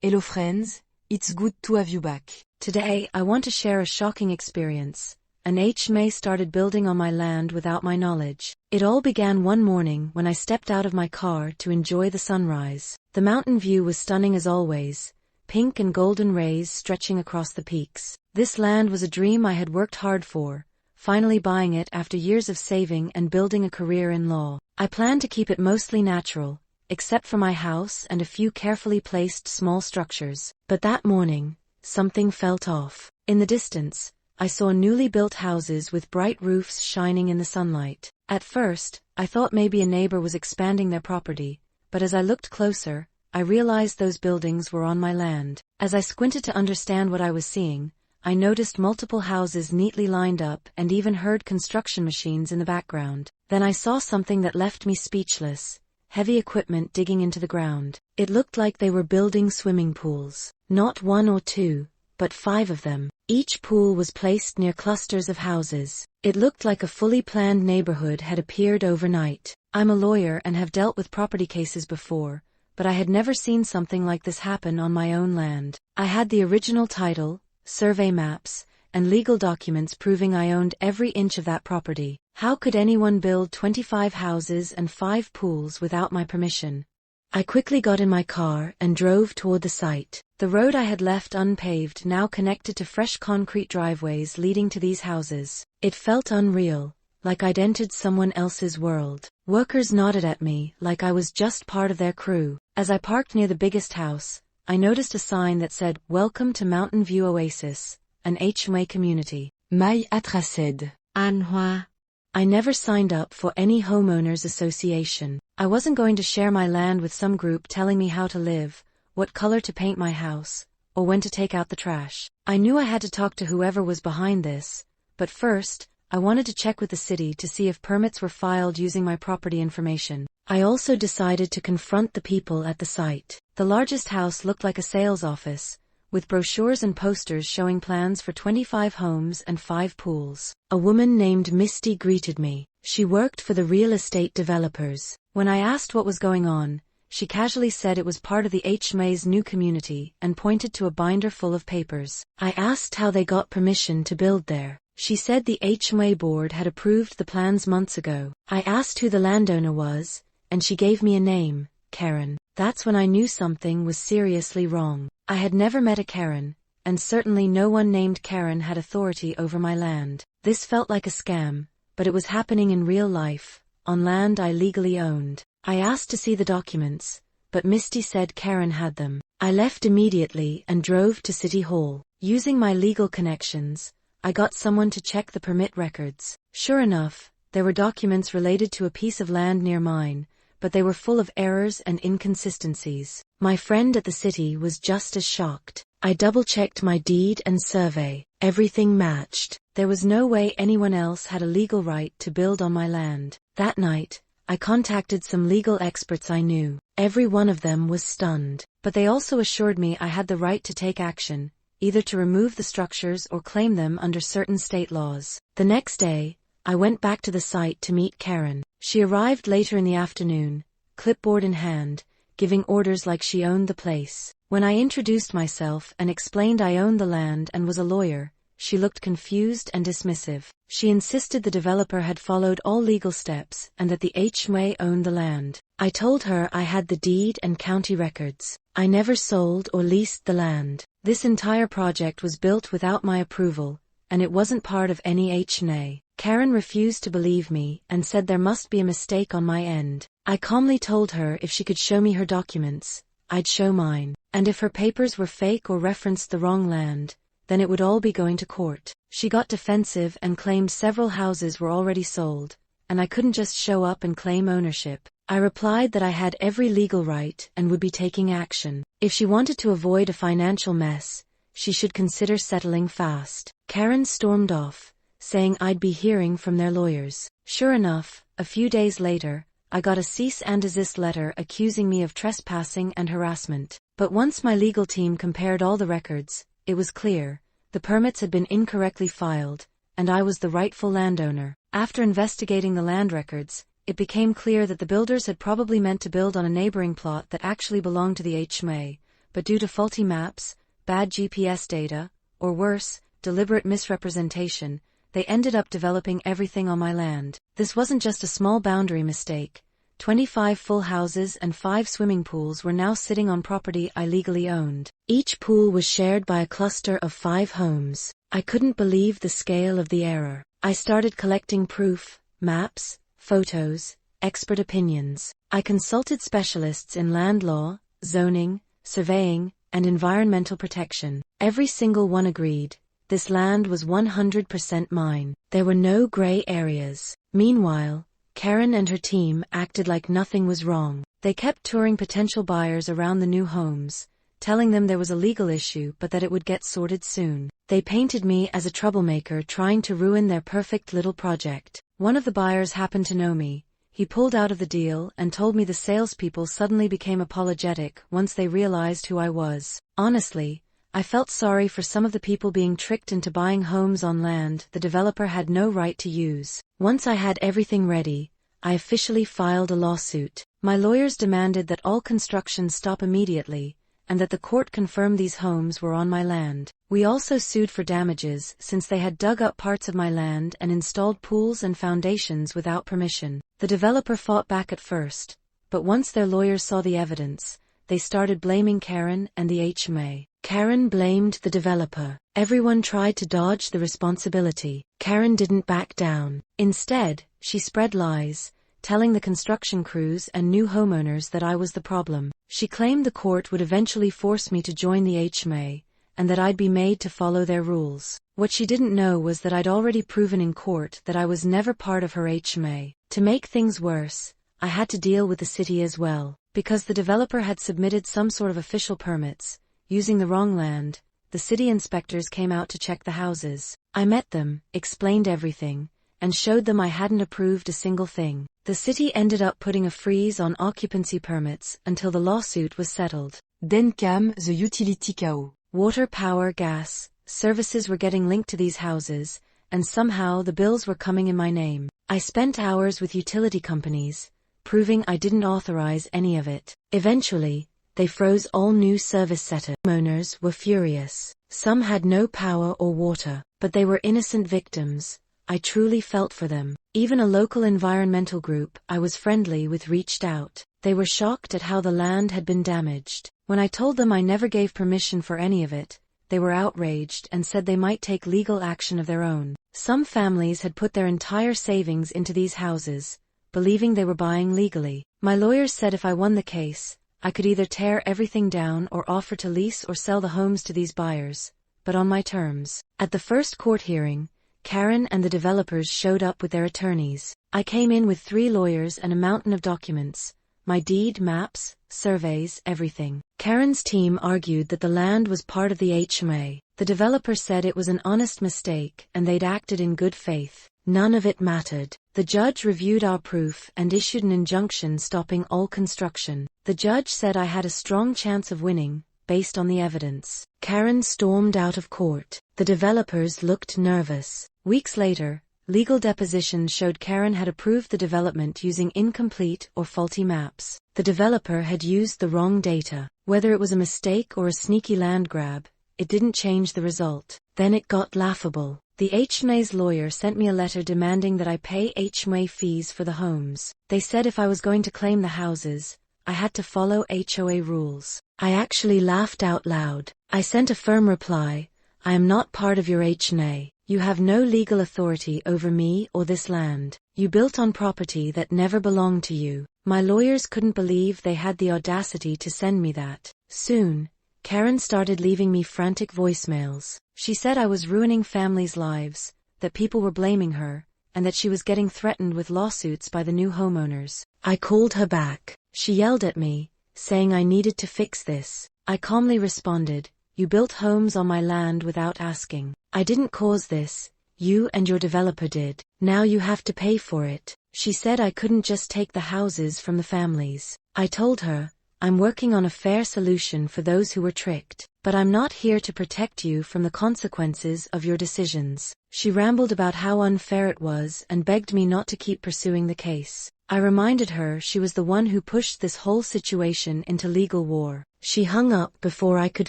Hello friends, it's good to have you back. Today, I want to share a shocking experience. An HMA started building on my land without my knowledge. It all began one morning when I stepped out of my car to enjoy the sunrise. The mountain view was stunning as always, pink and golden rays stretching across the peaks. This land was a dream I had worked hard for, finally buying it after years of saving and building a career in law. I planned to keep it mostly natural, except for my house and a few carefully placed small structures. But that morning, something felt off. In the distance, I saw newly built houses with bright roofs shining in the sunlight. At first, I thought maybe a neighbor was expanding their property, but as I looked closer, I realized those buildings were on my land. As I squinted to understand what I was seeing, I noticed multiple houses neatly lined up and even heard construction machines in the background. Then I saw something that left me speechless. Heavy equipment digging into the ground. It looked like they were building swimming pools. Not one or two, but 5 of them. Each pool was placed near clusters of houses. It looked like a fully planned neighborhood had appeared overnight. I'm a lawyer and have dealt with property cases before, but I had never seen something like this happen on my own land. I had the original title, survey maps, and legal documents proving I owned every inch of that property. How could anyone build 25 houses and 5 pools without my permission? I quickly got in my car and drove toward the site. The road I had left unpaved now connected to fresh concrete driveways leading to these houses. It felt unreal, like I'd entered someone else's world. Workers nodded at me like I was just part of their crew. As I parked near the biggest house, I noticed a sign that said, "Welcome to Mountain View Oasis, an HMA community." Mai atrased. Anhwa. I never signed up for any homeowners association. I wasn't going to share my land with some group telling me how to live, what color to paint my house, or when to take out the trash. I knew I had to talk to whoever was behind this, but first, I wanted to check with the city to see if permits were filed using my property information. I also decided to confront the people at the site. The largest house looked like a sales office, with brochures and posters showing plans for 25 homes and 5 pools. A woman named Misty greeted me. She worked for the real estate developers. When I asked what was going on, she casually said it was part of the HMA's new community and pointed to a binder full of papers. I asked how they got permission to build there. She said the HMA board had approved the plans months ago. I asked who the landowner was, and she gave me a name, Kerren. That's when I knew something was seriously wrong. I had never met a Karren, and certainly no one named Karren had authority over my land. This felt like a scam, but it was happening in real life, on land I legally owned. I asked to see the documents, but Misty said Karren had them. I left immediately and drove to City Hall. Using my legal connections, I got someone to check the permit records. Sure enough, there were documents related to a piece of land near mine, but they were full of errors and inconsistencies. My friend at the city was just as shocked. I double-checked my deed and survey. Everything matched. There was no way anyone else had a legal right to build on my land. That night, I contacted some legal experts I knew. Every one of them was stunned. But they also assured me I had the right to take action, either to remove the structures or claim them under certain state laws. The next day, I went back to the site to meet Karren. She arrived later in the afternoon, clipboard in hand, giving orders like she owned the place. When I introduced myself and explained I owned the land and was a lawyer, she looked confused and dismissive. She insisted the developer had followed all legal steps and that the HMA owned the land. I told her I had the deed and county records. I never sold or leased the land. This entire project was built without my approval, and it wasn't part of any HMA. Karren refused to believe me and said there must be a mistake on my end. I calmly told her if she could show me her documents, I'd show mine. And if her papers were fake or referenced the wrong land, then it would all be going to court. She got defensive and claimed several houses were already sold, and I couldn't just show up and claim ownership. I replied that I had every legal right and would be taking action. If she wanted to avoid a financial mess, she should consider settling fast. Karren stormed off, saying I'd be hearing from their lawyers. Sure enough, a few days later, I got a cease and desist letter accusing me of trespassing and harassment. But once my legal team compared all the records, it was clear, the permits had been incorrectly filed, and I was the rightful landowner. After investigating the land records, it became clear that the builders had probably meant to build on a neighboring plot that actually belonged to the HMA, but due to faulty maps, bad GPS data, or worse, deliberate misrepresentation, they ended up developing everything on my land. This wasn't just a small boundary mistake. 25 full houses and 5 swimming pools were now sitting on property I legally owned. Each pool was shared by a cluster of 5 homes. I couldn't believe the scale of the error. I started collecting proof, maps, photos, expert opinions. I consulted specialists in land law, zoning, surveying, and environmental protection. Every single one agreed. This land was 100% mine. There were no gray areas. Meanwhile, Kerren and her team acted like nothing was wrong. They kept touring potential buyers around the new homes, telling them there was a legal issue but that it would get sorted soon. They painted me as a troublemaker trying to ruin their perfect little project. One of the buyers happened to know me. He pulled out of the deal and told me the salespeople suddenly became apologetic once they realized who I was. Honestly, I felt sorry for some of the people being tricked into buying homes on land the developer had no right to use. Once I had everything ready, I officially filed a lawsuit. My lawyers demanded that all construction stop immediately, and that the court confirm these homes were on my land. We also sued for damages since they had dug up parts of my land and installed pools and foundations without permission. The developer fought back at first, but once their lawyers saw the evidence, they started blaming Karren and the HMA. Karren blamed the developer. Everyone tried to dodge the responsibility. Karren didn't back down. Instead, she spread lies, telling the construction crews and new homeowners that I was the problem. She claimed the court would eventually force me to join the HMA, and that I'd be made to follow their rules. What she didn't know was that I'd already proven in court that I was never part of her HMA. To make things worse, I had to deal with the city as well. Because the developer had submitted some sort of official permits, using the wrong land, the city inspectors came out to check the houses. I met them, explained everything, and showed them I hadn't approved a single thing. The city ended up putting a freeze on occupancy permits until the lawsuit was settled. Then came the utility chaos. Water, power, gas, services were getting linked to these houses, and somehow the bills were coming in my name. I spent hours with utility companies, proving I didn't authorize any of it. Eventually, they froze all new service setups. Homeowners were furious. Some had no power or water, but they were innocent victims. I truly felt for them. Even a local environmental group I was friendly with reached out. They were shocked at how the land had been damaged. When I told them I never gave permission for any of it, they were outraged and said they might take legal action of their own. Some families had put their entire savings into these houses, believing they were buying legally. My lawyers said if I won the case, I could either tear everything down or offer to lease or sell the homes to these buyers, but on my terms. At the first court hearing, Karren and the developers showed up with their attorneys. I came in with 3 lawyers and a mountain of documents, my deed, maps, surveys, everything. Karren's team argued that the land was part of the HMA. The developer said it was an honest mistake and they'd acted in good faith. None of it mattered. The judge reviewed our proof and issued an injunction stopping all construction. The judge said I had a strong chance of winning, based on the evidence. Karren stormed out of court. The developers looked nervous. Weeks later, legal depositions showed Karren had approved the development using incomplete or faulty maps. The developer had used the wrong data. Whether it was a mistake or a sneaky land grab, it didn't change the result. Then it got laughable. The HMA's lawyer sent me a letter demanding that I pay HMA fees for the homes. They said if I was going to claim the houses, I had to follow HOA rules. I actually laughed out loud. I sent a firm reply, I am not part of your HMA. You have no legal authority over me or this land. You built on property that never belonged to you. My lawyers couldn't believe they had the audacity to send me that. Soon, Karren started leaving me frantic voicemails. She said I was ruining families' lives, that people were blaming her, and that she was getting threatened with lawsuits by the new homeowners. I called her back. She yelled at me, saying I needed to fix this. I calmly responded, you built homes on my land without asking. I didn't cause this, you and your developer did. Now you have to pay for it. She said I couldn't just take the houses from the families. I told her, I'm working on a fair solution for those who were tricked, but I'm not here to protect you from the consequences of your decisions. She rambled about how unfair it was and begged me not to keep pursuing the case. I reminded her she was the one who pushed this whole situation into legal war. She hung up before I could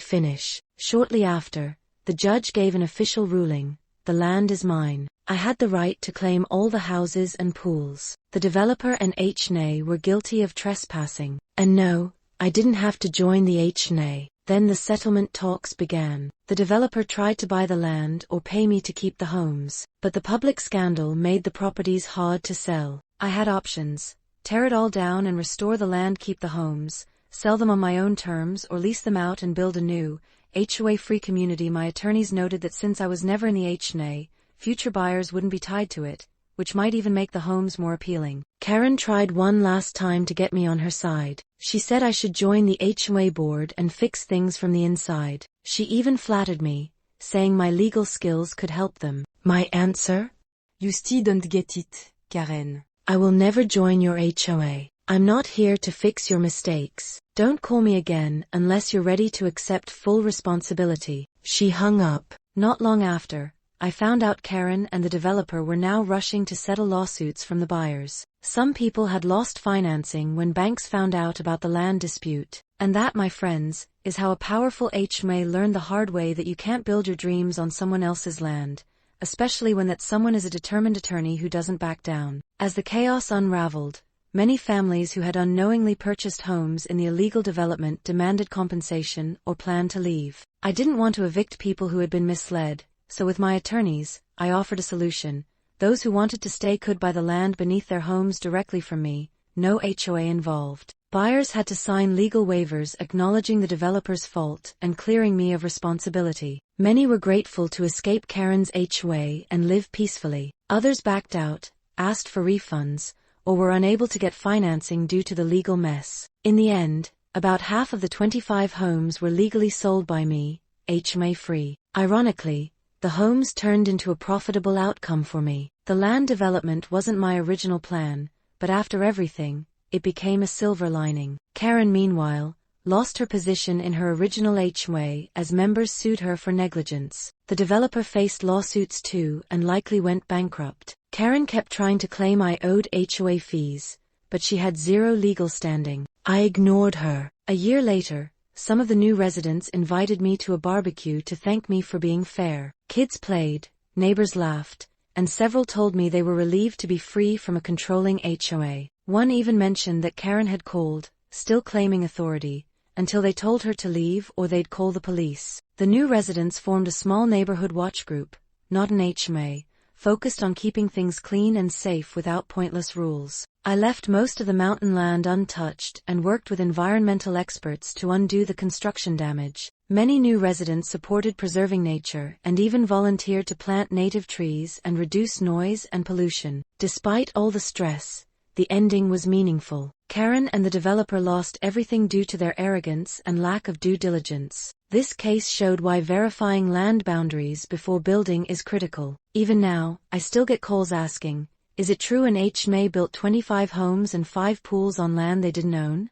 finish. Shortly after, the judge gave an official ruling. The land is mine. I had the right to claim all the houses and pools. The developer and HNA were guilty of trespassing. And no, I didn't have to join the HNA. Then the settlement talks began. The developer tried to buy the land or pay me to keep the homes, but the public scandal made the properties hard to sell. I had options: tear it all down and restore the land, keep the homes, sell them on my own terms, or lease them out and build a new, HOA-free community. My attorneys noted that since I was never in the HNA, future buyers wouldn't be tied to it, which might even make the homes more appealing. Karren tried one last time to get me on her side. She said I should join the HOA board and fix things from the inside. She even flattered me, saying my legal skills could help them. My answer? You still don't get it, Karren. I will never join your HOA. I'm not here to fix your mistakes. Don't call me again unless you're ready to accept full responsibility. She hung up. Not long after, I found out Kerren and the developer were now rushing to settle lawsuits from the buyers. Some people had lost financing when banks found out about the land dispute. And that, my friends, is how a powerful HMA learned the hard way that you can't build your dreams on someone else's land, especially when that someone is a determined attorney who doesn't back down. As the chaos unraveled, many families who had unknowingly purchased homes in the illegal development demanded compensation or planned to leave. I didn't want to evict people who had been misled, so with my attorneys, I offered a solution. Those who wanted to stay could buy the land beneath their homes directly from me, no HOA involved. Buyers had to sign legal waivers acknowledging the developer's fault and clearing me of responsibility. Many were grateful to escape Kerren's HOA and live peacefully. Others backed out, asked for refunds, or were unable to get financing due to the legal mess. In the end, about half of the 25 homes were legally sold by me, HMA-free. Ironically, the homes turned into a profitable outcome for me. The land development wasn't my original plan, but after everything, it became a silver lining. Karren, meanwhile, lost her position in her original HMA as members sued her for negligence. The developer faced lawsuits too and likely went bankrupt. Karren kept trying to claim I owed HOA fees, but she had zero legal standing. I ignored her. A year later, some of the new residents invited me to a barbecue to thank me for being fair. Kids played, neighbors laughed, and several told me they were relieved to be free from a controlling HOA. One even mentioned that Karren had called, still claiming authority, until they told her to leave or they'd call the police. The new residents formed a small neighborhood watch group, not an HMA, focused on keeping things clean and safe without pointless rules. I left most of the mountain land untouched and worked with environmental experts to undo the construction damage. Many new residents supported preserving nature and even volunteered to plant native trees and reduce noise and pollution. Despite all the stress, the ending was meaningful. Karren and the developer lost everything due to their arrogance and lack of due diligence. This case showed why verifying land boundaries before building is critical. Even now, I still get calls asking, is it true an HMA built 25 homes and 5 pools on land they didn't own?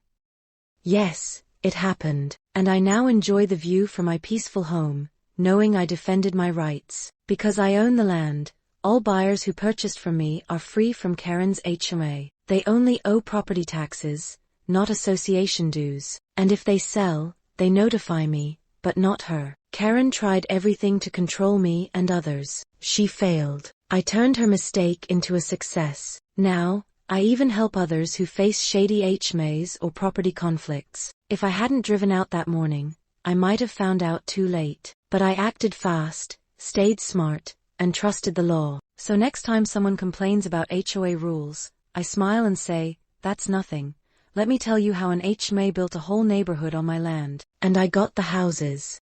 Yes, it happened, and I now enjoy the view from my peaceful home, knowing I defended my rights. Because I own the land, all buyers who purchased from me are free from Kerren's HMA. They only owe property taxes, not association dues. And if they sell, they notify me, but not her. Karren tried everything to control me and others. She failed. I turned her mistake into a success. Now, I even help others who face shady HMAs or property conflicts. If I hadn't driven out that morning, I might have found out too late. But I acted fast, stayed smart, and trusted the law. So next time someone complains about HOA rules, I smile and say, that's nothing. Let me tell you how an HMA built a whole neighborhood on my land. And I got the houses.